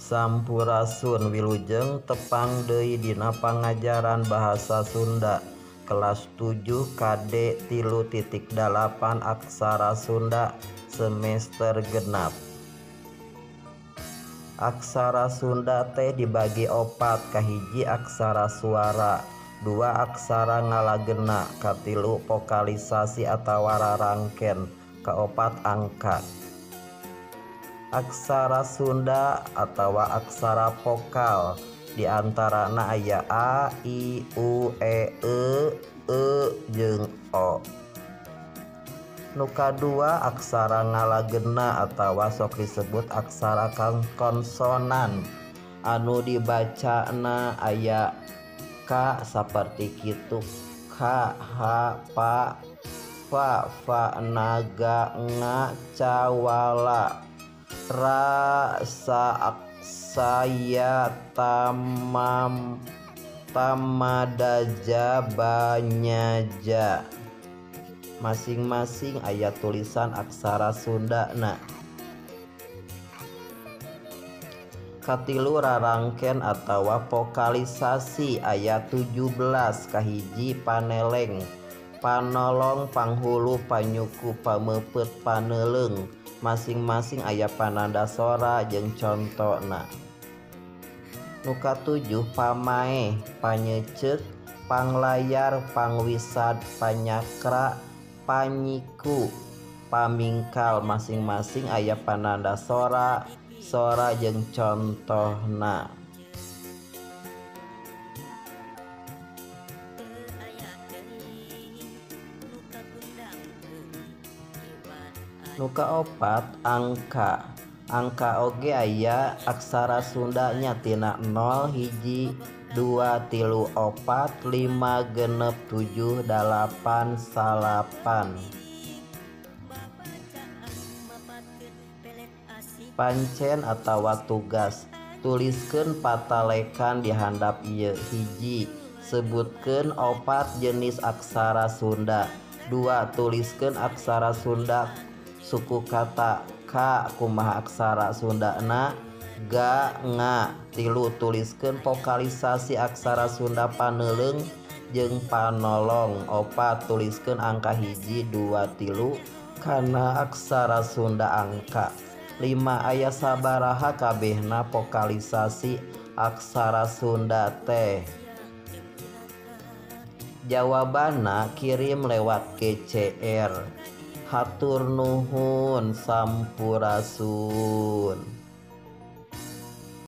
Sampurasun wilujeng tepang deui dina pangajaran bahasa Sunda kelas 7 KD 3.8 aksara Sunda semester genap. Aksara Sunda teh dibagi opat, kahiji aksara suara, dua aksara ngalagenna, katilu vokalisasi atawa rarangken, kaopat angka. Aksara Sunda atawa aksara vokal diantarana aya a, i, u, e jeung o. Nu kadua aksara ngalagenna atawa sok disebut aksara konsonan anu dibacana aya ka saperti kitu ka, ha, pa, fa, naga, nga, cawala, ra, sa, aksaya, tamam, tamadaja, banyaja. Masing-masing aya tulisan aksara Sundana. Katilu rarangken atawa vokalisasi aya 17, kahiji paneleng, panolong, panghulu, panyuku, pameupet, paneuleng. Masing-masing aya pananda sora jeung contona. Nu katujuh pamae, panyeceuk, panglayar, pangwisad, panyakra, panyiku, pamingkal. Masing-masing aya pananda sora jeung contohna. Nu kaopat angka. Angka oge aya aksara Sunda nya tina 0, 1, 2, 3, 4, 5, 6, 7, 8, 9. Pancen atawa tugas, tuliskeun patalekan di handap ieu. Hiji, sebutkeun 4 jenis aksara Sunda. 2, tuliskeun aksara Sunda suku kata. Ka, kumaha aksara Sundana. Ga, nga. 3, tuliskeun vokalisasi aksara Sunda paneuleng jeung panolong. 4, tuliskeun angka 1, 2, 3 kana aksara Sunda angka. 5, aya sabaraha kabehna vokalisasi aksara Sunda teh? Jawabanna kirim lewat GCR. Hatur nuhun, sampurasun.